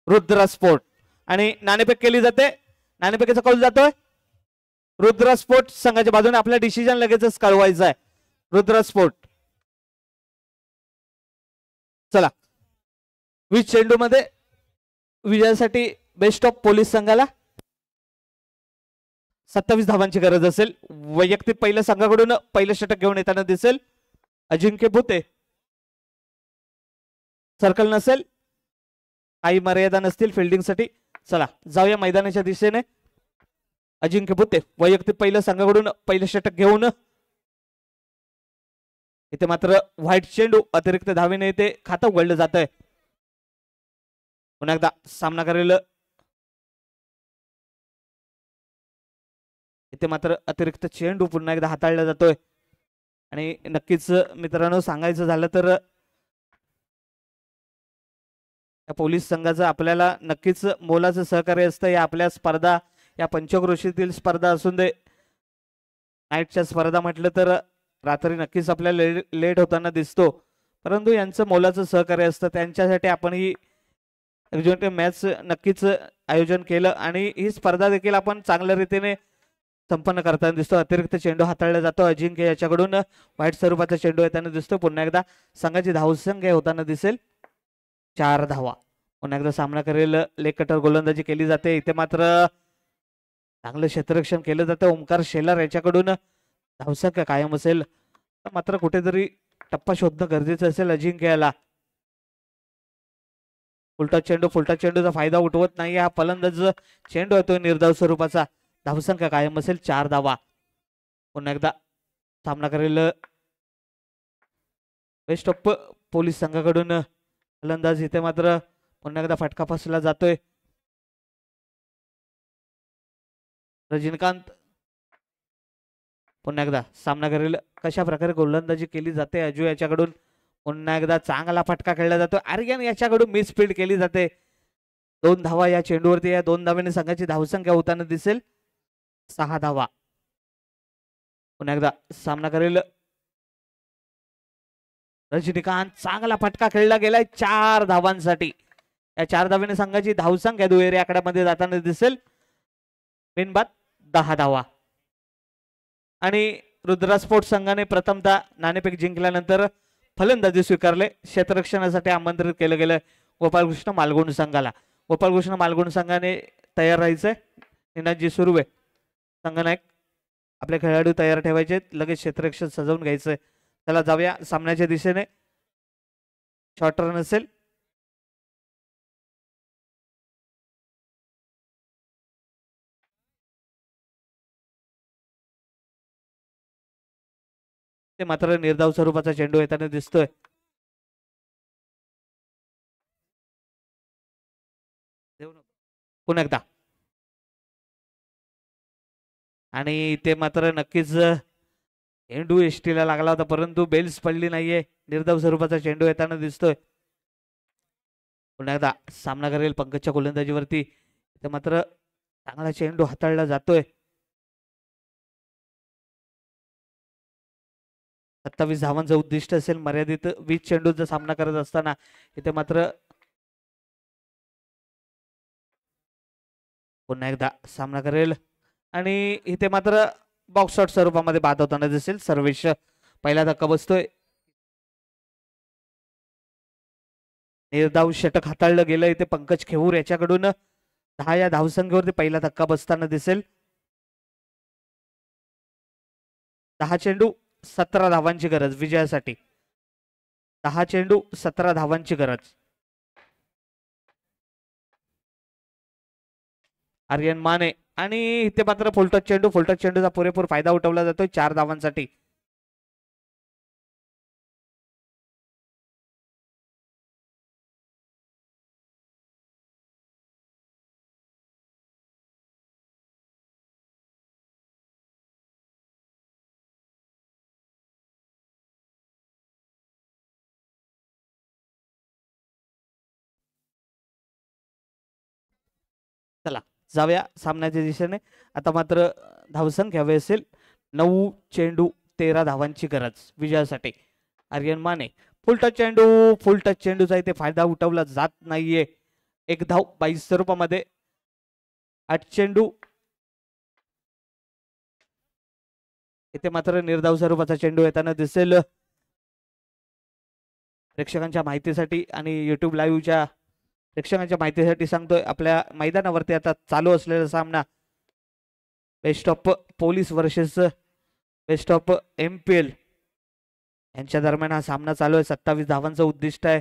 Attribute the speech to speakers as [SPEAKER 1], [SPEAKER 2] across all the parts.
[SPEAKER 1] Rudra sport आणि नाणेफेक केली जाते. नाणेफेकीचा कौल जातोय रुद्र स्पोर्ट संघाच्या बाजूने. आपला डिसिजन लगेचच कळवायचा आहे. रुद्र स्पोर्ट चला 20 चेंडू मध्ये विजयासाठी बेस्ट ऑफ पोलीस संघाला 27 धावांची गरज असेल. वैयक्तिक पहिल्या संघाकडून पहिलं षटक घेऊन येताना दिसेल अजिंक्य भुते. सर्कल नसेल, काही मर्यादा नसतील फिल्डिंगसाठी. चला जाऊया मैदानाच्या दिशेने. अजिंक्य भुते वैयक्तिक पहिल्या संघाकडून पहिलं षटक घेऊन इथे मात्र व्हाईट चेंडू अतिरिक्त धावेने इथे खातं उघडलं जात आहे. पुन्हा एकदा सामना करेल. इथे मात्र अतिरिक्त चेंडू पुन्हा एकदा हाताळला जातोय आणि नक्कीच मित्रांनो सांगायचं झालं तर या पोलीस संघाचं आपल्याला नक्कीच मोलाचं सहकार्य असतं. या आपल्या स्पर्धा, या पंचक्रोशीतील स्पर्धा असून दे, नाईटच्या स्पर्धा म्हटलं तर रात्री नक्कीच आपल्याला लेट होताना दिसतो, परंतु यांचं मोलाचं सहकार्य असतं. त्यांच्यासाठी आपण ही मॅच नक्कीच आयोजन केलं आणि ही स्पर्धा देखील आपण चांगल्या रीतीने संपन्न करताना दिसतो. अतिरिक्त चेंडू हाताळला जातो. अजिंक्य याच्याकडून वाईट स्वरूपाचा चेंडू येताना दिसतो. पुन्हा एकदा संघाची धावसंख्या होताना दिसेल 4 धावा. पुन्हा एकदा सामना करेल. लेग कटर गोलंदाजी केली जाते. इथे मात्र चांगलं क्षेत्ररक्षण केलं जातं. ओमकार शेलार याच्याकडून धावसंख्या कायम असेल, मात्र कुठेतरी टप्पा शोधणं गरजेचं असेल अजिंक्याला. फुलटा चेंडूचा फायदा उठवत नाही हा फलंदाज. चेंडू येतोय निर्धाव स्वरूपाचा. धावसंख्या कायम असेल 4 धावा. पुन्हा एकदा सामना करेल बेस्ट ऑफ पोलीस संघाकडून फलंदाज. इथे मात्र पुन्हा एकदा फटका फसला जातोय. रजनीकांत पुन्हा एकदा सामना करेल. कशा प्रकारे गोलंदाजी केली जाते अजू याच्याकडून. पुन्हा एकदा चांगला फटका खेळला जातो. आर्यन याच्याकडून मिस फील्ड केली जाते. 2 धावा या चेंडूवरती. या 2 धाव्याने संघाची धावसंख्या होताना दिसेल 6 धावा. पुन्हा एकदा सामना करेल रजनीकांत. चांगला फटका खेळला गेलाय 4 धावांसाठी. या 4 धाव्याने संघाची धावसंख्या दुहेरी आकड्यामध्ये जाताना दिसेल बिनबाद 10 धावा. आणि रुद्रा स्पोर्ट्स संघाने प्रथमतः नाणेफेक जिंकल्यानंतर फलंदाजी स्वीकारले. क्षेत्ररक्षणासाठी आमंत्रित केलं गेलं गोपालकृष्ण मालगुण संघाला. गोपालकृष्ण मालगुण संघाने तयार राहायचंय. निनादजी सुर्वे संघनायक आपले खेळाडू तयार ठेवायचे. लगेच क्षेत्ररक्षण सजवून घ्यायचंय. त्याला जाऊया सामन्याच्या दिशेने. शॉर्ट रन असेल. ते मात्र निर्धाव स्वरूपाचा चेंडू येताना दिसतोय. पुन्हा एकदा आणि ते मात्र नक्कीच चेंडू एसटीला लागला होता, परंतु बेल्स पडली नाहीये. निर्धाव स्वरूपाचा चेंडू येताना दिसतोय. पुन्हा एकदा सामना करेल पंकजच्या गोलंदाजीवरती. ते मात्र चांगला चेंडू हाताळला जातोय. 27 धावांचं उद्दिष्ट असेल मर्यादित 20 चेंडूचा सामना करत असताना. इथे मात्र पुन्हा एकदा सामना करेल आणि इथे मात्र बॉक्स शॉट स्वरूपामध्ये बाद होताना दिसेल. सर्वेश पहिला धक्का बसतोय. निर्धाव षटक हाताळलं गेलं. इथे पंकज खेऊर याच्याकडून 10 या धावसंख्येवरती पहिला धक्का बसताना दिसेल. 10 चेंडू 17 धावांची गरज विजयासाठी. 10 चेंडू 17 धावांची गरज. आर्यन माने आणि इथे मात्र फुलटच चेंडूचा पुरेपूर फायदा उठवला जातोय 4 धावांसाठी. चला जाऊया सामन्याच्या दिशेने. आता मात्र धावसंख्या हवी असेल 9 चेंडू 13 धावांची गरज विजयासाठी. आर्यन माने फुलटच चेंडूचा इथे फायदा उठवला जात नाहीये. एक धाव 22 स्वरूपामध्ये 8 चेंडू इथे मात्र निर्धाव स्वरूपाचा चेंडू येताना दिसेल प्रेक्षकांच्या माहितीसाठी आणि युट्यूब लाईव्हच्या प्रेक्षकांच्या माहितीसाठी सांगतोय आपल्या मैदानावरती आता चालू असलेला सामना best of police versus best of MPL यांच्या दरम्यान हा सामना चालू आहे 27 धावांचं उद्दिष्ट आहे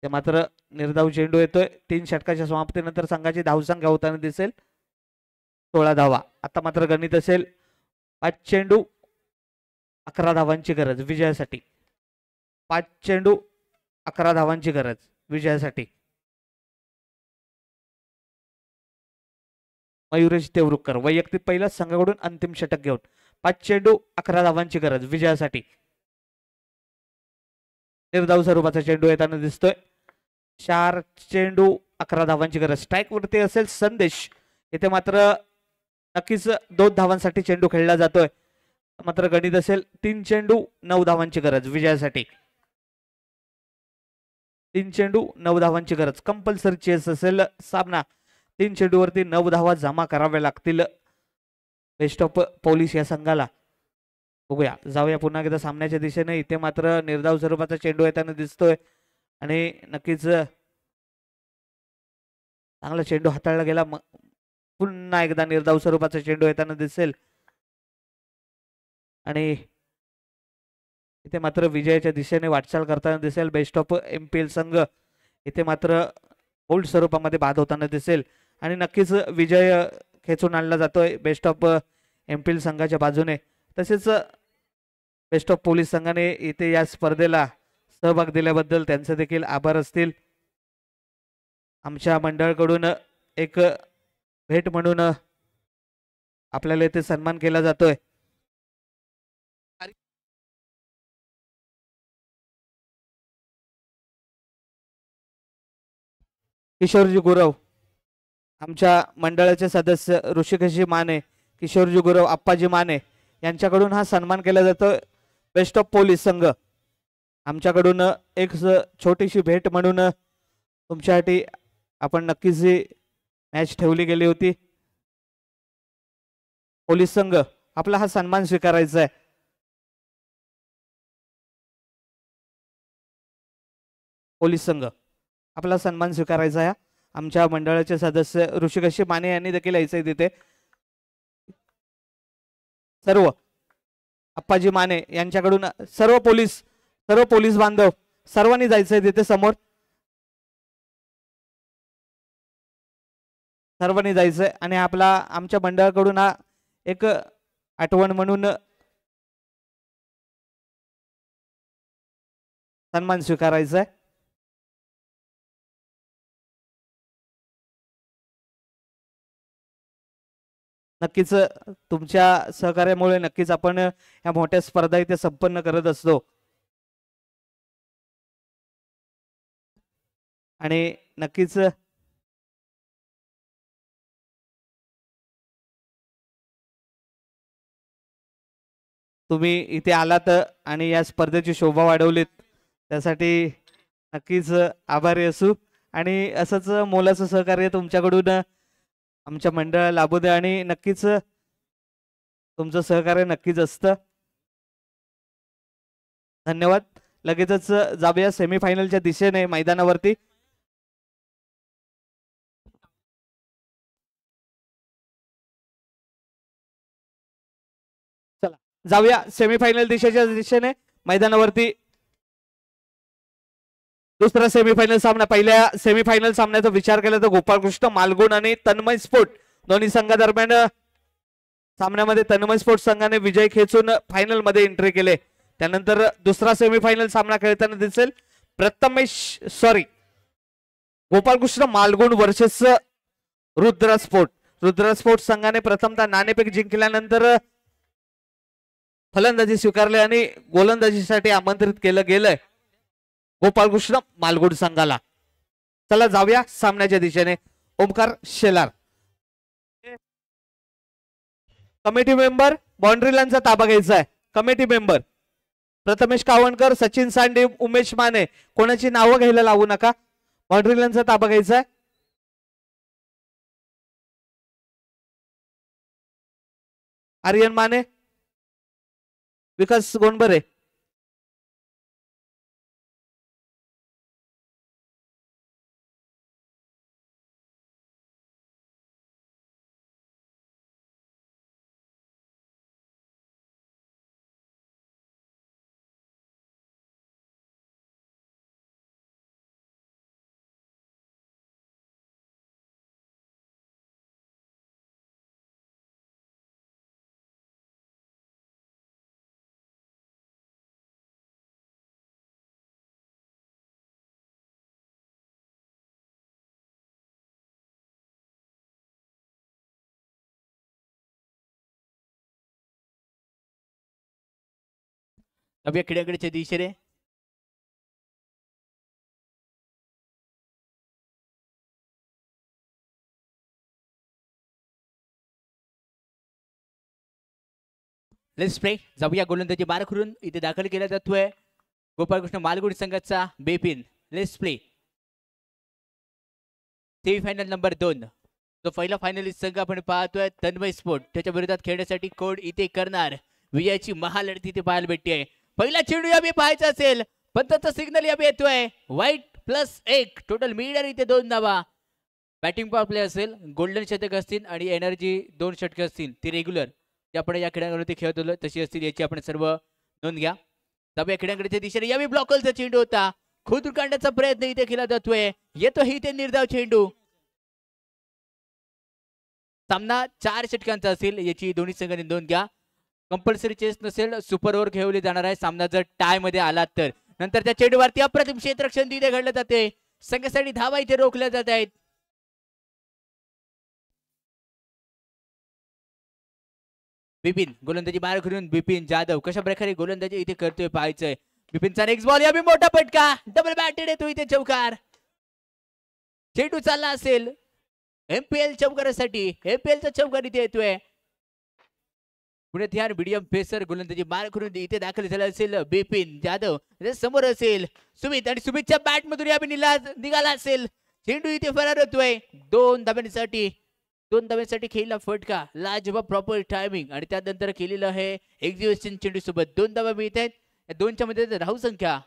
[SPEAKER 1] ते मात्र निर्धाव चेंडू येतोय 3 षटकाच्या समाप्तीनंतर संघाची धावसंख्या होताना दिसेल 16 धावा आता मात्र गणित असेल 5 चेंडू 11 धावांची गरज विजयासाठी 5 चेंडू 11 धावांची गरज विजयासाठी मयुरेश देवरुखकर वैयक्तिक पहिला संघाकडून अंतिम षटक घेऊन 5 चेंडू 11 धावांची गरज विजयासाठी निर्धाव स्वरूपाचा चेंडू येताना दिसतोय 4 चेंडू 11 धावांची गरज स्ट्राईक वरती असेल संदेश इथे मात्र नक्कीच 2 धावांसाठी चेंडू खेळला जातोय मात्र गणित असेल 3 चेंडू 9 धावांची गरज विजयासाठी 3 चेंडू 9 धावांची गरज कंपल्सरी चेस असेल सामना 3 चेंडूवरती 9 धावा जमा कराव्या लागतील बेस्ट ऑफ पोलीस या संघाला बघूया जाऊया पुन्हा एकदा सामन्याच्या दिशेने इथे मात्र निर्धाव स्वरूपाचा चेंडू येताना दिसतोय आणि नक्कीच चांगला चेंडू हाताळला गेला पुन्हा एकदा निर्धाव स्वरूपाचा चेंडू येताना दिसेल आणि इथे मात्र विजयाच्या दिशेने वाटचाल करताना दिसेल बेस्ट ऑफ MPL संघ इथे मात्र बोल्ड स्वरूपामध्ये बाद होताना दिसेल आणि नक्कीच विजय खेचून आणला जातोय बेस्ट ऑफ MPL संघाच्या बाजूने तसेच बेस्ट ऑफ पोलीस संघाने इथे या स्पर्धेला सहभाग दिल्याबद्दल त्यांचे देखील आभार असतील आमच्या मंडळाकडून एक भेट म्हणून आपल्याला इथे सन्मान केला जातोय किशोरजी गुरव आमच्या मंडळाचे सदस्य ऋषिकेशजी माने किशोरजी गुरव आप्पाजी माने यांच्याकडून हा सन्मान केला जातो बेस्ट ऑफ पोलीस संघ आमच्याकडून एक छोटीशी भेट म्हणून तुमच्यासाठी आपण नक्कीच ही मॅच ठेवली गेली होती पोलीस संघ आपला हा सन्मान स्वीकारायचा आहे पोलीस संघ आपला सन्मान स्वीकारायचा आहे आमच्या मंडळाचे सदस्य ऋषिकेशजी माने यांनी देखील यायचंय तिथे सर्व अप्पाजी माने यांच्याकडून सर्व पोलीस बांधव सर्वांनी जायचंय तिथे समोर सर्वांनी जायचंय आणि आपला आमच्या मंडळाकडून हा एक आठवण म्हणून सन्मान स्वीकारायचा आहे नक्कीच तुमच्या सहकार्यामुळे नक्कीच आपण या मोठ्या स्पर्धा इथे संपन्न करत असतो आणि नक्कीच तुम्ही इथे आलात आणि या स्पर्धेची शोभा वाढवलीत त्यासाठी नक्कीच आभारी असू आणि असंच मोलाचं सहकार्य तुमच्याकडून आमच्या मंडळाला लाभू द्या आणि नक्कीच तुमचं सहकार्य नक्कीच असतं धन्यवाद लगेचच जाऊया सेमीफायनलच्या दिशेने मैदानावरती चला जाऊया सेमीफायनल दिशेने मैदानावरती दुसरा सेमीफायनल सामना पहिल्या सेमीफायनल सामन्याचा विचार केला तर गोपाळकृष्ण मालगुण आणि तन्मय स्पोर्ट दोन्ही संघादरम्यान सामन्यामध्ये तन्मय स्पोर्ट संघाने विजय खेचून फायनल मध्ये एंट्री केले त्यानंतर दुसरा सेमीफायनल सामना खेळताना दिसेल गोपाळकृष्ण मालगुण वर्सेस रुद्र स्पोर्ट संघाने प्रथमतः नाणेफेक जिंकल्यानंतर फलंदाजी स्वीकारली आणि गोलंदाजीसाठी आमंत्रित केलं गेलंय गोपाळकृष्ण मालगुण संघाला चला जाऊया सामन्याच्या दिशेने Omkar Shelar committee member boundary लाईनचा ताबा घ्यायचा आहे कमिटी मेंबर प्रथमेश कावणकर सचिन सांडे उमेश माने कोणाची नावं घ्यायला लावू नका बाउंड्री लाईनचा ताबा घ्यायचा आहे. आर्यन माने, विकास गोंडबरे.
[SPEAKER 2] या खेळाकडच्या दिशेने लेट्स प्ले. जाऊया गोलंदाजी बार करून इथे दाखल केला जातोय गोपाळकृष्ण मालगुडी संघाचा बेपिन. Let's play. सेमीफायनल नंबर 2 जो पहिला फायनलिस्ट संघ आपण पाहतोय तन्मय स्पोर्ट त्याच्या विरोधात खेळण्यासाठी कोड इथे करणार. विजयाची महालढत इथे पाहायला भेटते. पहिला चेंडू याबी पाहायचा असेल पण त्याचा सिग्नल याबी येतोय. व्हाईट +1 टोटल मीडर इथे 2 धावा. बॅटिंग पॉवर प्ले असेल, गोल्डन शतक असतील आणि एनर्जी 2 षटक असतील ती रेग्युलर जे आपण या खेळांवरती खेळत होतो तशी असतील याची आपण सर्व नोंद घ्या. या खेळांकडच्या दिशेने यावी ब्लॉकलचा चेंडू होता. खोदून काढण्याचा प्रयत्न इथे केला जातोय. येतोही इथे निर्धाव चेंडू. सामना 4 षटकांचा असेल याची दोन्ही संघांनी नोंद घ्या. कंपल्सरी चेस नसेल, सुपर ओव्हर खेळवली जाणार आहे. सामना जर टाय मध्ये आला तर नंतर त्या चेंडूवरती अप्रतिम क्षेत्ररक्षण तिथे घडलं जाते. संघासाठी धावा इथे रोखल्या जात आहेत. बिपिन गोलंदाजी बाहेर करून बिपिन जाधव कशा प्रकारे गोलंदाजी इथे करतोय पाहायचंय. बिपिनचा नेक्स्ट बॉल याबी मोठा पटका डबल बॅटेड येतो इथे चौकार. चेंडू चालला असेल एमपीएल चौकारासाठी. एमपीएलचा चौकार इथे येतोय. पुण्यात या मीडियम पेसर गोलंदाजी बाहेर करून इथे दाखल झाला असेल बिपिन जाधव. समोर असेल सुमित आणि सुमितच्या बॅट मधून याबी निघाला असेल. चेंडू इथे फरार होतोय. 2 धाब्यांसाठी खेळला फटका. लाजवाब प्रॉपर टायमिंग आणि त्यानंतर केलेलं आहे एक्झिबिशन चेंडू सोबत 2 धावा मिळत आहेत. या 2च्या मध्ये धावसंख्या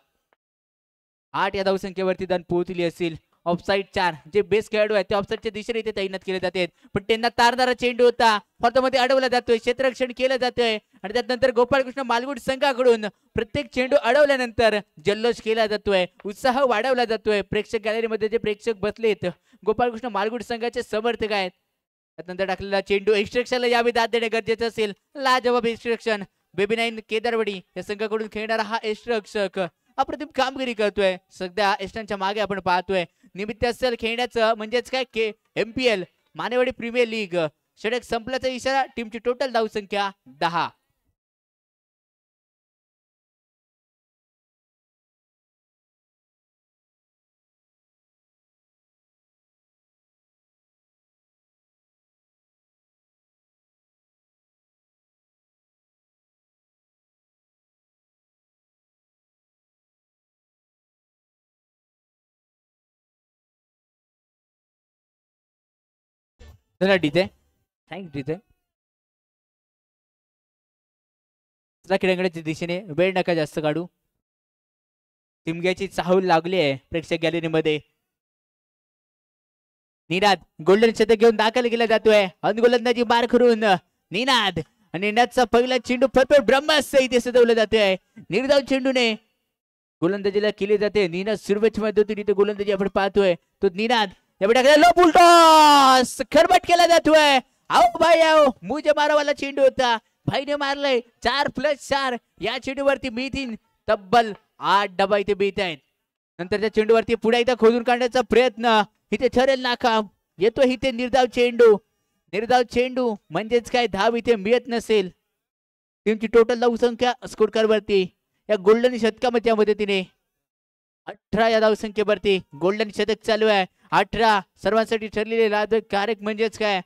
[SPEAKER 2] 8 या धावसंख्येवरती दान पोहोचली असेल. ऑफसाईड 4 जे बेस्ट खेळाडू आहेत ते ऑफसाईडच्या दिशेने इथे तैनात केले जातात पण त्यांना तारणारा चेंडू होता. फॉर्टमध्ये अडवला जातोय. क्षेत्ररक्षण केलं जातंय आणि त्यानंतर गोपाळकृष्ण मालगुडी संघाकडून प्रत्येक चेंडू अडवल्यानंतर जल्लोष केला जातोय. उत्साह वाढवला जातोय. प्रेक्षक गॅलरीमध्ये जे प्रेक्षक बसलेत गोपाळकृष्ण मालगुडी संघाचे समर्थक आहेत. त्यानंतर टाकलेला चेंडू एक्स्ट्रॅक्शनला यावी दाद देणे गरजेचं असेल. लाजवाब एक्स्ट्रॅक्शन. बेबी 9 केदारवाडी या संघाकडून खेळणारा हा एक्स्ट्रॅक्शक अप्रतिम कामगिरी करतोय. सध्या एस्टांच्या मागे आपण पाहतोय. निमित्त असेल खेळण्याचं म्हणजेच काय एमपीएल मानेवाडी प्रीमियर लीग. षटक संपल्याचा इशारा. टीमची टोटल धावसंख्या 10. चला डीते थँक डीते खेळांकडे दिशेने वेळ नका जास्त काढू. टिमग्याची चाहूल लागली आहे प्रेक्षक गॅलरीमध्ये. निनाद गोल्डन शतक घेऊन दाखल केला जातोय. गोलंदाजी बार करून निनाद आणि निनादचा पहिला चेंडू फरफर ब्रह्मास्त्र इथे सजवलं जातोय. निर्धाव चेंडूने गोलंदाजीला केली जाते. निनाद सुरवेच मध्ये इथे गोलंदाजी आपण पाहतोय तो निनाद खरबट केला जातोय. आओ भाई आओ मुझे मारावाला चेंडू होता. भाईने मारलंय. 4+4 या चेंडूवरती मिळतील तब्बल 8 डबा इथे मिळत आहेत. नंतर त्या चेंडूवरती पुढे एकदा खोदून काढण्याचा प्रयत्न इथे ठरेल नाकाम. येतो इथे निर्धाव चेंडू म्हणजेच काय धाव इथे मिळत नसेल. टीमची टोटल धावसंख्या स्कोर कार्ड वरती या गोल्डन शतकामध्ये या मदतीने 18 या धावसंख्येवरती गोल्डन शतक चालू आहे. 18 सर्वांसाठी ठरलेले लाभदायक कारक म्हणजेच काय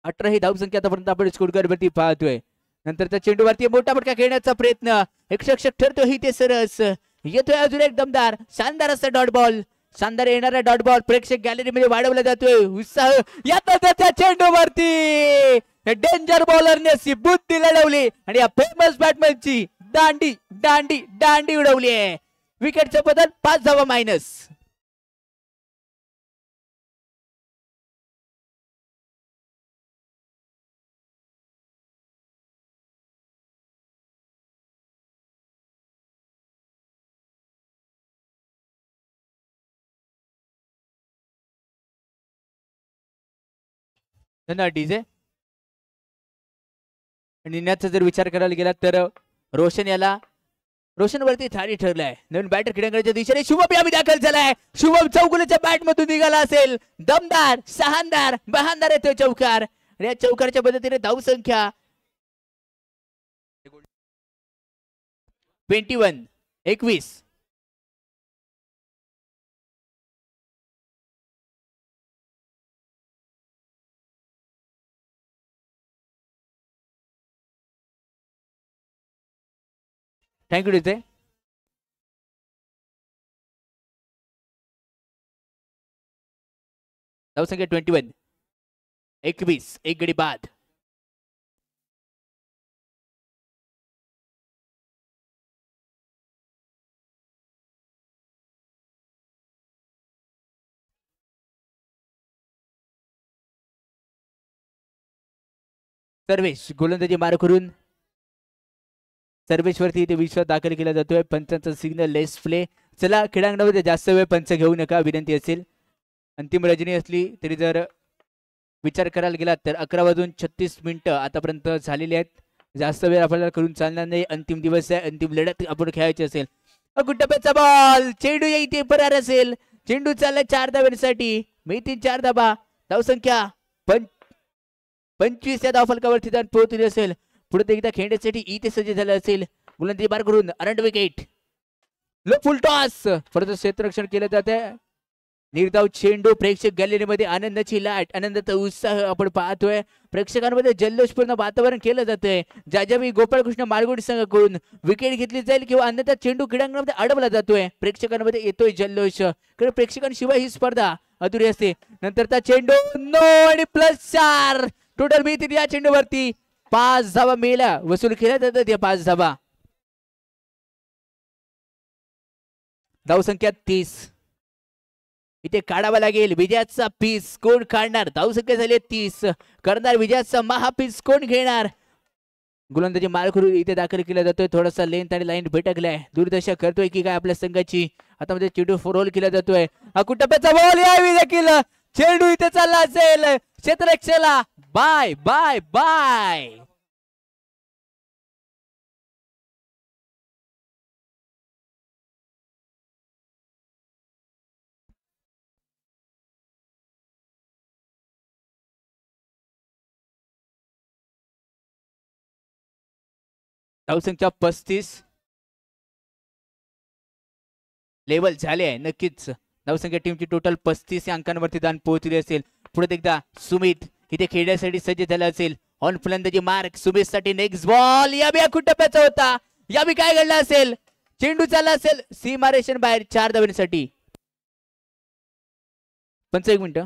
[SPEAKER 2] 18 ही धावसंख्या आतापर्यंत आपण स्कोर कार्ड वरती पाहतोय. नंतर त्या चेंडूवरती मोठा फटका खेळण्याचा प्रयत्न. एक रक्षक ठरतो ही ते सरस येतोय अजून एक दमदार शानदार असा डॉट बॉल, शानदार येणारा डॉट बॉल प्रेक्षक गॅलरीमध्ये वाढवला जातोय. उत्साह यात त्याच्या चेंडूवरती डेंजर बॉलरने सी बुद्धी लढवली आणि या फेमस बॅटमॅनची दांडी दांडी दांडी उडवली आहे. विकेटचं बदल 5 धावा मायनस. धन्यवाद डीजे. निर्णयाचा जर विचार करायला गेला तर रोशन वरती थाळी ठरलाय. नवीन बॅटर क्रीडांगणाच्या दिशेने शुभम यावी दाखल झालाय. शुभम चौगुलेच्या बॅट मधून निघाला असेल. दमदार शहानदार बहानदार येतोय चौकार. या चौकारच्या पद्धतीने धाव संख्या 21. Thank you DJ. धावसंख्या 21. एक गडी बाद. सर्वेश गोलंदाजी मार करून सर्वेश्वरती इथे विश्वास दाखल केला जातोय. पंचांचा सिग्नल लेस प्ले. चला क्रीडांगणामध्ये जास्त वेळ पंच घेऊ नका विनंती असेल. अंतिम रजनी असली तरी जर विचार करायला गेला तर 11:36 आतापर्यंत झालेले आहेत. जास्त वेळ आपल्याला करून चालणार नाही. अंतिम दिवस आहे. अंतिम लढत आपण खेळायची असेल. गुड्डप्याचा बॉल चेंडू इथे फरार असेल. चेंडू चाललाय 4 धाव्यांसाठी. मिळतील 4 धाबा. धावसंख्या 25 या धावफलकावरती पोहोचली असेल. पुढे एकदा खेळण्यासाठी इथे सज्ज झालं असेल. गोलंदाजी बार करून अरंड विकेट. लो फुल टॉस. परत क्षेत्ररक्षण केलं जाते. निर्धाव चेंडू. प्रेक्षक गॅलरीमध्ये आनंदाची लाट, आनंदाचा उत्साह आपण पाहतोय. प्रेक्षकांमध्ये जल्लोषपूर्ण वातावरण केलं जातंय. ज्यावेळी गोपाळकृष्ण मालगुडी संघाकडून विकेट घेतली जाईल किंवा अन्यथा चेंडू क्रीडांगणामध्ये अडवला जातोय, प्रेक्षकांमध्ये येतोय जल्लोष. कारण प्रेक्षकांशिवाय ही स्पर्धा अधुरी असते. नंतरचा चेंडू नो आणि +4 टोटल मिळतील या चेंडूवरती. 5 धावा मिळाल्या. वसूल केल्या जातात या 5 धावा. धावसंख्या 30. इथे काढावा लागेल विजयाचा पीस. कोण काढणार? धावसंख्या झाली 30. करणार विजयाचा महापीस कोण घेणार? गोलंदाजी मार करून इथे दाखल केला जातोय. थोडासा लेंथ आणि लाईन भटकलाय. दुर्दशा करतोय की काय आपल्या संघाची. आता मध्ये चेंडू फोरहोल केला जातोय. कुटप्याचा बॉल यावी देखील. चेंडू इथे चालला असेल क्षेत्ररक्षणाला. Bye bye bye. धावसंख्या 35 लेवल झाले आहे नक्कीच. धावसंख्या टीमची टोटल 35 या अंकांवरती दान पोहोचली असेल. पुढे एकदा सुमित इथे खेळण्यासाठी सज्ज झाला असेल. ऑन फलंदाजी मार्क. सुमित साठी नेक्स्ट बॉल. याबी कुटप्याचा होता. याबी काय घडलं असेल? चेंडू चालला असेल सीमारेषण बाहेर 4 धावांसाठी. 1 मिनिट.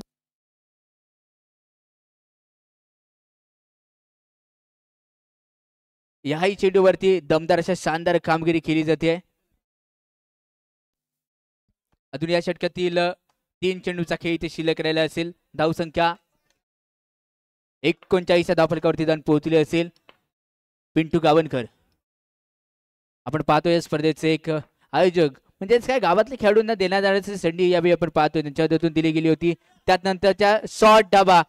[SPEAKER 2] याही चेंडूवरती दमदार अशा शानदार कामगिरी केली जाते. अजून या षटकातील 3 चेंडूचा खेळ इथे शिल्लक राहिला असेल. धावसंख्या 39 या धावफलकावरती जाऊन पोहोचले असेल. पिंटू गावणकर आपण पाहतोय स्पर्धेचे एक आयोजक म्हणजेच काय गावातल्या खेळाडूंना देण्यात जाण्याची संधी यावेळी आपण पाहतोय त्यांच्या हातून दिली गेली होती. त्यानंतरच्या शॉर्ट डाबा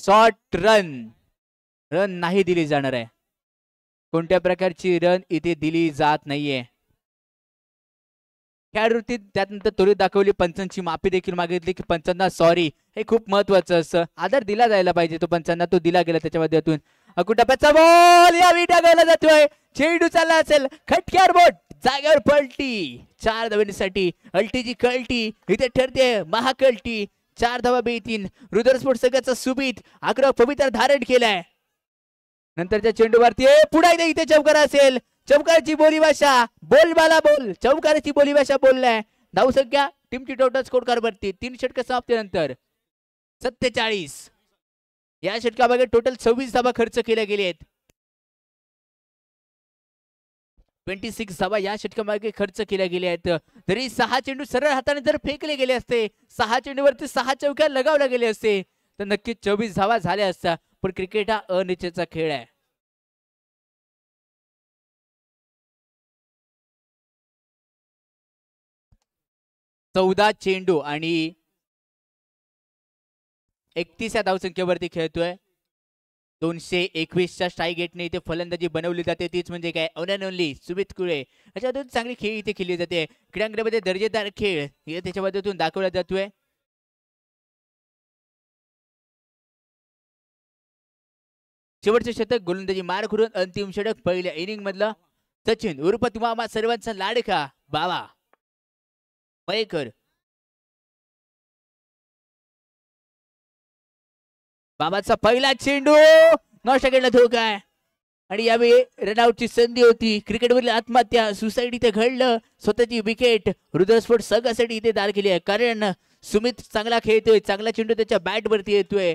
[SPEAKER 2] शॉर्ट रन नाही दिली जाणार आहे. कोणत्या प्रकारची रन इथे दिली जात नाहीये. खेळाडूंनी त्यानंतर त्वरित दाखवली. पंचांची माफी देखील मागितली की पंचांना सॉरी. हे खूप महत्वाचं असं आदर दिला जायला पाहिजे. तो पंचांना तो दिला गेला त्याच्या माध्यमातून. कुटप्याचा बॉल या टाकायला जातोय. चेंडू चालला असेल. खटक्यार बोट जागेवर पलटी. 4 धावांसाठी अल्टीची कल्टी इथे ठरते. महाकल्टी 4 धावा बेतीन. रुद्रस्फोट संघाचा सुबीत आग्रह पवित्र धारण केलाय. नंतरच्या चेंडूवरती पुढे इथे चौकार असेल. चौकाराची बोलीभाषा, बोल बाला बोल, चौकाराची बोलीभाषा बोललाय. धावसंख्या टीमची टोटल स्कोर कार्ड वरती 3 षटक समाप्तीनंतर 47. या षटकामागे टोटल 26 धावा खर्च केल्या गेल्या आहेत. 26 धावा या षटकामागे खर्च केल्या गेल्या आहेत. तरी 6 चेंडू सरळ हाताने जर फेकले गेले असते, 6 चेंडूवरती 6 चौक्या लगावल्या गेले असते, तर नक्कीच 24 धावा झाल्या असता. पण क्रिकेट हा अनिश्चितचा खेळ आहे. चौदा चेंडू आणि 31 या धावसंख्येवरती खेळतोय. 221च्या स्ट्राईक गेटने इथे फलंदाजी बनवली जाते. तीच म्हणजे काय, ओनली सुमित कुळे याच्यातून चांगली खेळ इथे खेळली जाते. क्रीडांगणामध्ये दर्जेदार खेळ हे त्याच्या मदतीतून दाखवला जातोय. शेवटचे षटक गोलंदाजी मार करून अंतिम षटक पहिल्या इनिंग मधलं. सचिन उर्फ तुम्हा सर्वांचा लाडका बाबा मयेकर. बाबाचा पहिला चेंडू नॉट केला धोका आहे. आणि यावेळी रनआउटची संधी होती. क्रिकेटवरील आत्महत्या, सुसाईड इथे घडलं. स्वतःची विकेट हृदयस्फोट संघासाठी इथे दार केली आहे. कारण सुमित चांगला खेळतोय, चांगला चेंडू त्याच्या बॅट वरती येतोय.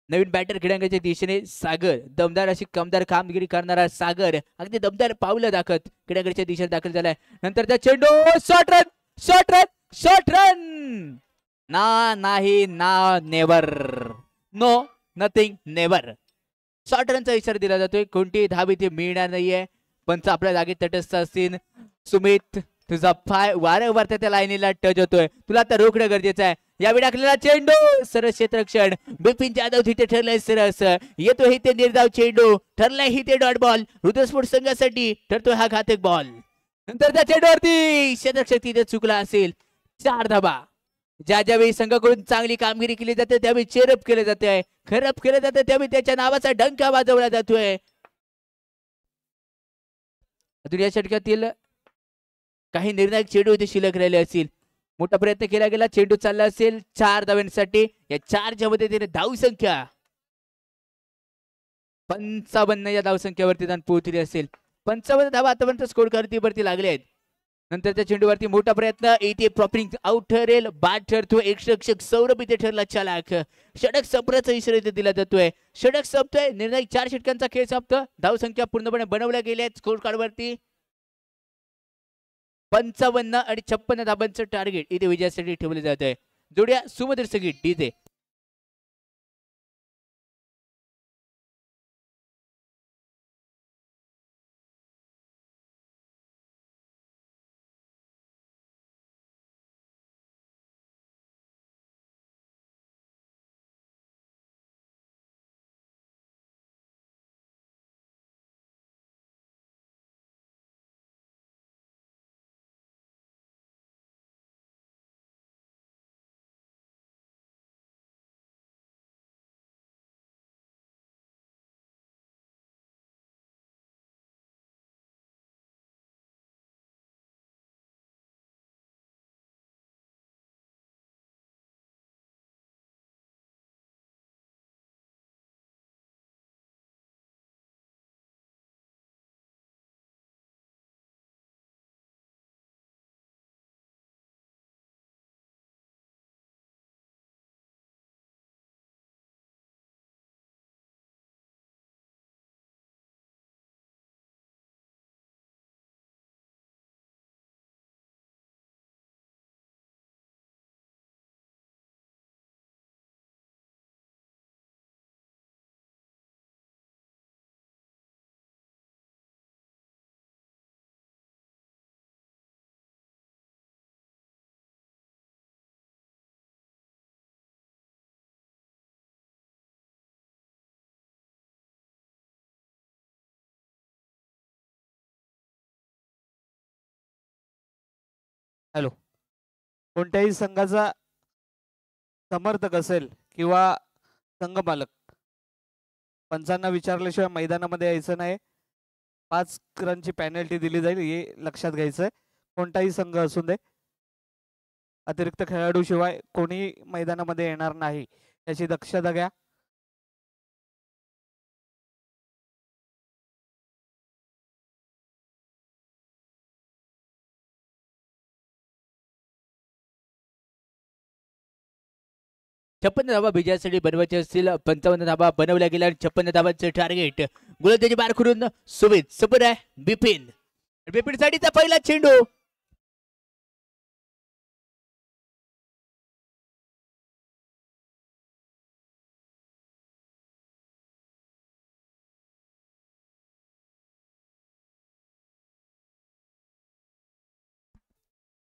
[SPEAKER 2] नवीन बॅटर क्रीडांगणाच्या दिशेने सागर, दमदार अशी कमदार कामगिरी करणारा सागर अगदी दमदार पावलं दाखत क्रीडांगणाच्या दिशेने दाखल झालाय. नंतरचा चेंडू short run, short run, short run. ना, नाही, ना, never, no, nothing, never. Short रनचा इशारा दिला जातोय. कोणतीही धाव इथे मिळणार नाहीये. पंच आपल्या जागी तटस्थ असतील. सुमित तुझा पाय वारंवार त्या लाईनीला टच होतोय, तुला आता रोखणं गरजेचं आहे. यावेळी टाकलेला चेंडू सरळ क्षेत्ररक्षण. बिपिन जाधव तिथे ठरलाय सरस. येतो हे ते निर्धाव चेंडू, ठरलाय ही ते डॉट बॉल. हृदयस्फोट संघासाठी ठरतोय हा घातक बॉल. नंतर त्या चेंडूवरती क्षेत्ररक्षक तिथे चुकला असेल. 4 धाबा. ज्या ज्यावेळी संघाकडून चांगली कामगिरी केली जाते त्यावेळी चेअरअप केले जाते, खरप केलं जातं त्यावेळी त्याच्या नावाचा डंका वाजवला जातोय. या षटकातील काही निर्णायक चेंडू इथे शिल्लक राहिले असतील. मोठा प्रयत्न केला गेला, चेंडू चालला असेल 4 धावांसाठी. या 4च्या मध्ये त्याने धावसंख्या 55 या धावसंख्येवरती जाऊन पोहोचली असेल. 55 धावा आतापर्यंत स्कोर करतीवरती लागले आहेत. नंतरच्या चेंडूवरती मोठा प्रयत्न, इथे प्रॉपिंग आउट ठरेल, बाद ठरतो. एक रक्षक सौरभ इथे ठरला चालाक. षटक संपण्याचा इशारा इथे दिला जातोय. षटक संपतोय, निर्णायक 4 षटकांचा खेळ संपतो. धावसंख्या पूर्णपणे बनवल्या गेल्या आहेत स्कोर कार्ड वरती. 55 आणि 56 धाबांचं टार्गेट इथे विजयासाठी ठेवले जात आहे. जोड्या सुमधुर संगीत डीजे.
[SPEAKER 1] हॅलो. कोणत्याही संघाचा समर्थक असेल किंवा संघ मालक पंचांना विचारल्याशिवाय मैदानामध्ये यायचं नाही. 5 रनची पेनल्टी दिली जाईल हे लक्षात घ्यायचंय. कोणताही संघ असून दे, अतिरिक्त खेळाडू शिवाय कोणी मैदानामध्ये येणार नाही याची दक्षता घ्या.
[SPEAKER 2] 56 धाबा विजयासाठी बनवायचे असतील 55 धाबा बनवल्या गेल्या आणि 56 धाबांचे टार्गेट. गोलंदाजी बार करून सुमित समोर आहे बिपिन. बिपिन साठीचा पहिला चेंडू.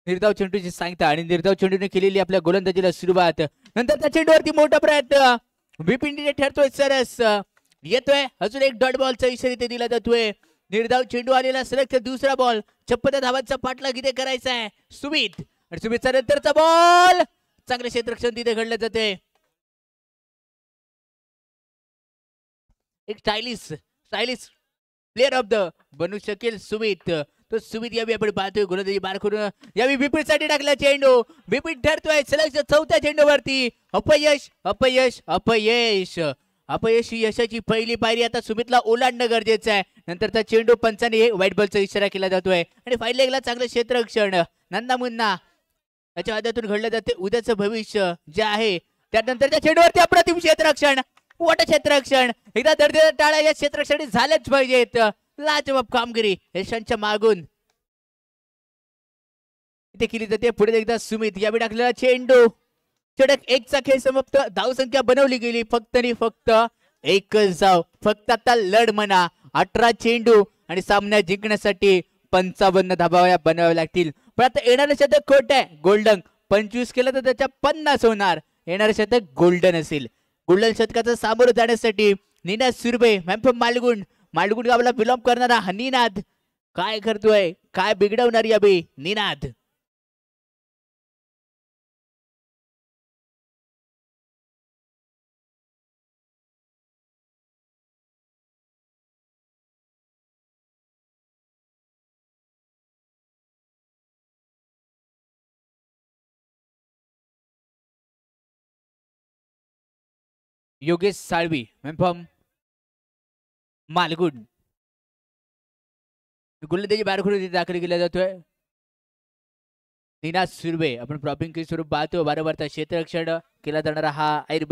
[SPEAKER 2] निर्धाव चेंडूची सांगता आणि निर्धाव चेंडूने केलेली आपल्या गोलंदाजीला सुरुवात. नंतर त्या चेंडूवरती मोठा प्रयत्न. बिपिन ठरतोय सरस. येतोय अजून एक डॉट बॉलचा इशारा इथे दिला जातोय. निर्धाव चेंडू आलेला सलग दुसरा बॉल. 56 धावांचा पाठलाग इथे करायचा आहे सुमित. आणि सुमितचा नंतरचा बॉल चांगले क्षेत्ररक्षण तिथे घडलं जाते. एक स्टायलिश प्लेअर ऑफ द बनू शकेल सुमित. तो सुमित यावेळी आपण पाहतोय गोलंदाजी बार करून यावेळी बिपिन साठी टाकला चेंडू. बिपिन ठरतोय सलग चौथ्या चेंडूवरती. अपयश अपयश अपयश अपयश ही यशाची पहिली पायरी आता सुमितला ओलांडणं गरजेचं आहे. नंतरचा चेंडू पंचाने व्हाईट बॉलचा इशारा केला जातोय आणि फाईल लेगला चांगलं क्षेत्ररक्षण. नंदा मुन्ना याच्या हातातून घडलं जाते उद्याचं भविष्य जे आहे. त्यानंतरच्या चेंडूवरती अप्रतिम क्षेत्ररक्षण. मोठं क्षेत्ररक्षण. एकदा दर्जेदार टाळ्या या क्षेत्ररक्षणी झाल्याच पाहिजेत. लाजवाब कामगिरी यशांच्या मागून इथे केली जाते. पुढे एकदा सुमित यावेळी टाकलेला चेंडू. षटक 1चा खेळ समाप्त. धावसंख्या बनवली गेली फक्त आणि फक्त एकच धाव. फक्त आता लढ म्हणा 18 चेंडू आणि सामना जिंकण्यासाठी 55 धावा बनवाव्या लागतील. पण आता येणारं शतक खोट आहे. गोल्डन 25 केलं तर त्याच्या 50 होणार. येणारं शतक गोल्डन असेल. गोल्डन शतकाचं सामोरं जाण्यासाठी निनाद सुरभे मालगुंड गावाला बिलॉंग करणारा हा निनाद काय करतोय. काय बिघडवणार याबी निनाद. योगेश साळवी मालगुंड गोलंदाजी बाहेर करून दाखल केला जातोय. निनाद सुर्वे आपण प्रॉपिंग स्वरूप पाहतो. वारंवार क्षेत्ररक्षण केला जाणारा हा फेर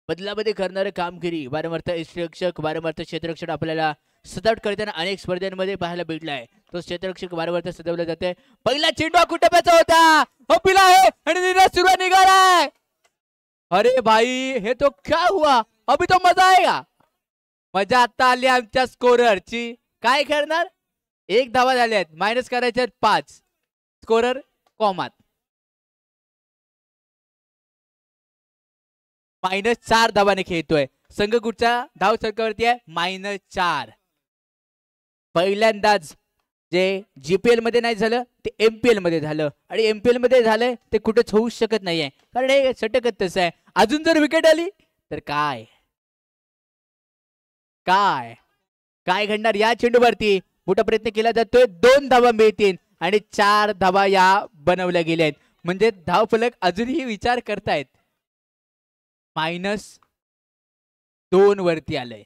[SPEAKER 2] बदलामध्ये करणारे कामगिरी. वारंवार क्षेत्ररक्षक वारंवार क्षेत्ररक्षण आपल्याला सजावट करताना अनेक स्पर्धांमध्ये पाहायला भेटलाय. तो क्षेत्ररक्षक वारंवार सजवला जाते. पहिला चेंडू कुटुंबाचा होता. पिला आहे आणि निनाद सुर्वे निघालाय. अरे भाई हे तो क्या हुआ. अभी तो मजा आएगा. मजा आता आली आमच्या स्कोररची. काय करणार. 1 धावा झाल्यात. मायनस करायचे 5. स्कोरर कॉमात. -4 धावाने खेळतोय. संघ कुठच्या धाव संख्येवरती आहे -4. पहिल्यांदाच जे जीपीएल मध्ये नाही झालं ते एमपीएल मध्ये झालं. आणि एमपीएल मध्ये झालंय ते कुठेच होऊ शकत नाहीये. कारण हे षटकच तसं आहे. अजून जर विकेट आली तर काय काय काय घडणार. या चेंडूवरती मोठा प्रयत्न केला जातोय. 2 धावा मिळतील आणि 4 धावा या बनवल्या गेल्या आहेत. म्हणजे धाव फलक अजूनही विचार करतायत. -2 वरती आलंय.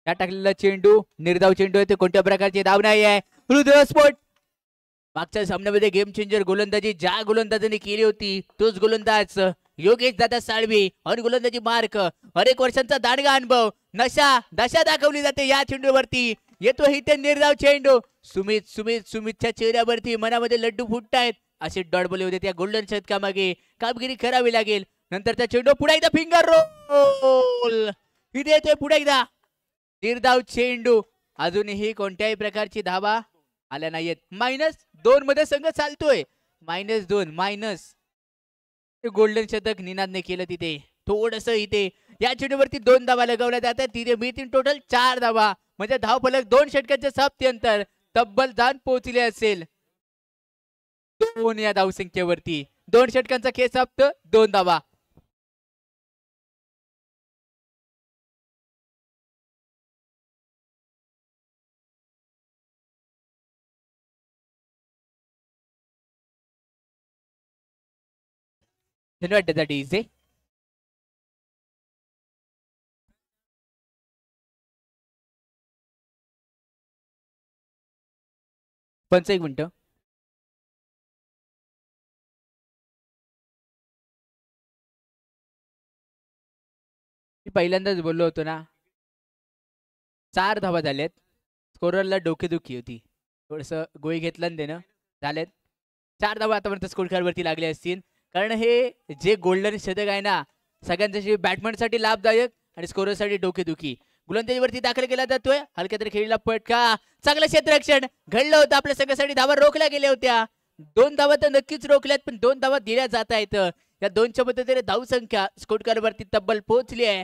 [SPEAKER 2] या टाकलेला चेंडू निर्धाव चेंडू आहे. ते कोणत्या प्रकारची धाव नाही आहे. हृदयस्फोट. मागच्या सामन्यामध्ये गेम चेंजर गोलंदाजी ज्या गोलंदाजाने केली होती तोच गोलंदाज योगेश दादा साळवी. आणि गोलंदाजी मार्क. अनेक वर्षांचा दांडगा अनुभव. दशा दाखवली जाते या चेंडूवरती. येतो इथे निर्धाव चेंडू. सुमितच्या चेहऱ्यावरती मनामध्ये लड्डू फुटतायत. असे डॉट बॉल होते. त्या गोल्डन शतकामागे कामगिरी करावी लागेल. नंतर त्या चेंडू पुढे एकदा फिंगर रोल. इथे येतोय पुढे एकदा निर्धाव चेंडू. अजूनही कोणत्याही प्रकारची धावा आल्या नाहीयेत. -2 मध्ये संघ चालतोय. -2 गोल्डन शतक निनादने केलं तिथे. थोडस इथे या चेंडूवरती 2 धावा लगवल्या जातात. तिथे मिळतील टोटल 4 धावा. म्हणजे धाव फलक 2 षटकांच्या समाप्ती अंतर तब्बल जाऊन पोहोचले असेल 2 या धावसंख्येवरती. 2 षटकांचा खेळ समाप्त. 2 धावा. धन्यवाद दादा डीजे. पंच 1 मिनिट. पहिल्यांदाच बोललो होतो ना, 4 धावा झाल्यात. स्कोररला डोकेदुखी होती, थोडस गोळी घेतलं ना त्यानं, झालेत 4 धावा आतापर्यंत स्कोर कार्डवरती लागले असतील. कारण हे जे गोल्डन शतक आहे ना, सगळ्यांसाठी बॅट्समॅनसाठी लाभदायक आणि स्कोररसाठी डोकेदुखी. गोलंदाजीवरती दाखल केला जातोय, हलक्या तरी खेळीला फटका, चांगलं क्षेत्ररक्षण घडलं होतं आपल्या संघासाठी. धावा रोखल्या गेल्या होत्या, 2 धावा तर नक्कीच रोखल्यात, पण 2 धावा दिल्या जात आहेत. या 2च्या मदतीने धावसंख्या स्कोर कार्डवरती तब्बल पोहोचली आहे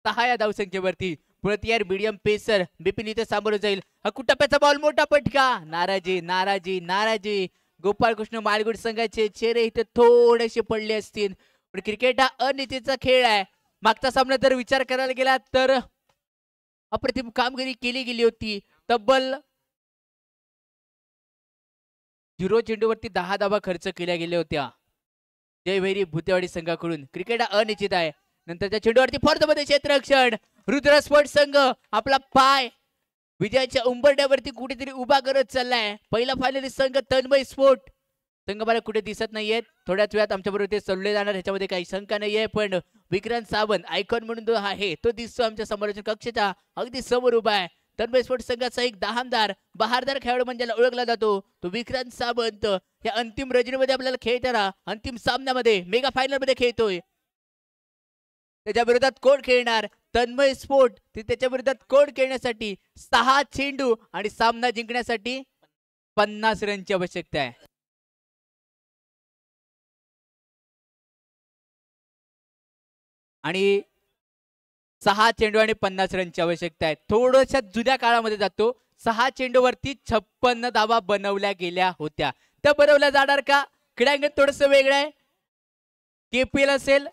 [SPEAKER 2] 6 या धावसंख्येवरती. पुढे यार मीडियम पेसर बिपिन इथे सामोरं जाईल. हा कुटप्प्याचा बॉल, मोठा पटका, नाराजी नाराजी नाराजी. गोपाळकृष्ण मालगुड संघाचे चेहरे इथे थोडेसे पडले असतील, पण क्रिकेट हा अनितीचा खेळ आहे. मागचा सामना जर विचार करायला गेला तर अप्रतिम कामगिरी केली गेली होती. तब्बल 0 चेंडूवरती 10 धावा खर्च केल्या गेल्या होत्या जयभैरी भुतेवाडी संघाकडून. क्रिकेट हा अनिश्चित आहे. नंतरच्या चेंडूवरती फोर्थमध्ये क्षेत्ररक्षण. रुद्र स्पोर्ट्स संघ आपला पाय विजयाच्या उंबरड्यावरती कुठेतरी उभा करत चाललाय. पहिला फायनलिस्ट संघ तन्मय स्पोर्ट संघ मला कुठे दिसत नाहीयेत, थोड्याच वेळात आमच्याबरोबर ते चालले जाणार, ह्याच्यामध्ये काही शंका नाहीये. पण विक्रांत सावंत आयकॉन म्हणून जो आहे तो दिसतो आमच्या समोरच्या कक्षेच्या अगदी समोर उभा आहे. तन्मय स्पोर्ट्स संघाचा एक दहामदार बहारदार खेळाडू म्हणजे ओळखला जातो तो विक्रांत सावंत. या अंतिम रजनीमध्ये आपल्याला खेळताना अंतिम सामन्यामध्ये मेगा फायनल मध्ये खेळतोय. त्याच्या विरोधात कोण खेळणार? तन्मय स्पोर्ट. त्याच्या विरोधात कोण खेळण्यासाठी 6 चेंडू आणि सामना जिंकण्यासाठी 50 रनची आवश्यकता आहे. आणि 6 चेंडू आणि 50 रनची आवश्यकता आहे. थोड्याशा जुन्या काळामध्ये जातो. 6 चेंडूवरती 56 धावा बनवल्या गेल्या होत्या. त्या बनवल्या जाणार का? क्रीडांगण थोडस वेगळं आहे. KPL असेल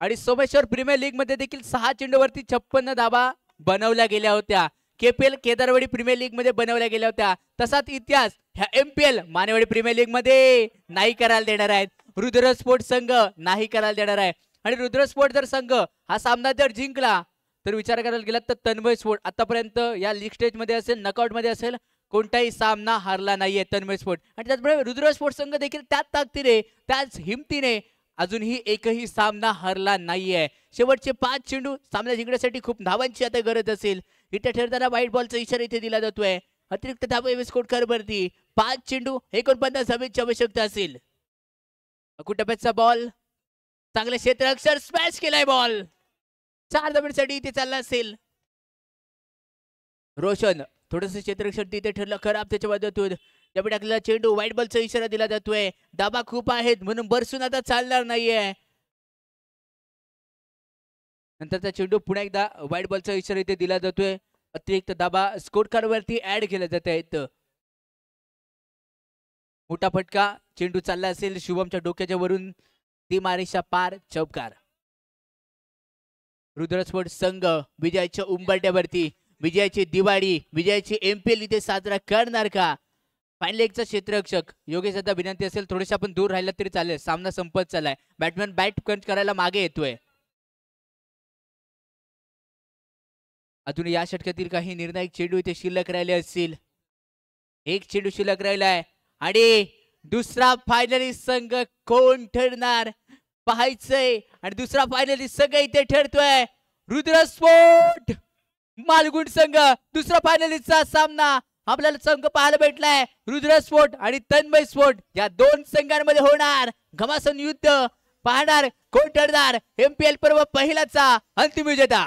[SPEAKER 2] आणि सोमेश्वर प्रीमियर लीग मध्ये देखील 6 चेंडूवरती 56 धावा बनवल्या गेल्या होत्या. KPL केदारवाडी प्रीमियर लीग मध्ये बनवल्या गेल्या होत्या. तसाच इतिहास ह्या MPL मानेवाडी प्रीमियर लीग मध्ये नाही करायला देणार आहेत. रुद्र स्पोर्ट्स संघ नाही करायला देणार आहे. आणि रुद्र स्पोर्ट जर संघ हा सामना जर जिंकला तर विचार करायला गेला तर तन्मय स्पोर्ट आतापर्यंत या लीग स्टेज मध्ये असेल, नॉकआउट मध्ये असेल, कोणताही सामना हारला नाहीये तन्मय स्पोर्ट. आणि त्याचप्रमाणे रुद्र स्पोर्ट संघ देखील त्याच ताकदीने त्याच हिमतीने अजूनही एकही सामना हारला नाहीये. शेवटचे 5 चेंडू सामना जिंकण्यासाठी खूप धावांची आता गरज असेल. इथे ठरताना व्हाईट बॉलचा इशारा इथे दिला जातोय. अतिरिक्त धावा स्कोर करवरती 5 चेंडू 49 धावांची आवश्यकता असेल. कुटप्प्याचा बॉल, चांगले क्षेत्ररक्षण, स्मॅश केलाय बॉल, 4 धावांसाठी इथे चालला असेल. रोशन थोडस क्षेत्ररक्षण तिथे ठरलं खराब त्याच्या मदतीतून. त्यामुळे टाकलेला चेंडू व्हाईट बॉलचा इशारा दिला जातोय. धाबा खूप आहेत म्हणून बरसून आता चालणार नाहीये. नंतरचा चेंडू पुन्हा एकदा व्हाईट बॉलचा इशारा इथे दिला जातोय. अतिरिक्त धाबा स्कोर कार्ड वरती ऍड केल्या जात आहेत. मोठा फटका, चेंडू चालला असेल शुभमच्या डोक्याच्या वरून, ती मारेशा पार, चौकार. रुद्र स्पोर्ट्स संघ विजयाच्या उंबरट्यावरती, विजयाची दिवाळी, विजयाची MPL इथे साजरा करणार का? फायनल एकचा क्षेत्ररक्षक योगेश दादा विनंती असेल थोडेसे आपण दूर राहिला तरी चालेल, सामना संपत चाललाय. बॅटमॅन बॅट पंच करायला मागे येतोय. अजून या षटकातील काही निर्णायक चेंडू इथे शिल्लक राहिले असतील. एक चेंडू शिल्लक राहिलाय आणि दुसरा फायनलिस्ट संघ कोण ठरणार पाहायचंय. आणि दुसरा फायनलिस्ट संघ इथे ठरतोय रुद्र स्पोर्ट मालगुंड संघ. दुसरा फायनलिस्टचा सामना आपल्याला संघ पाहायला भेटलाय. रुद्र स्पोर्ट आणि तन्मय स्पोर्ट या 2 संघांमध्ये होणार घमासन युद्ध. पाहणार कोण ठरणार MPL पर्व पहिलाचा अंतिम विजेता.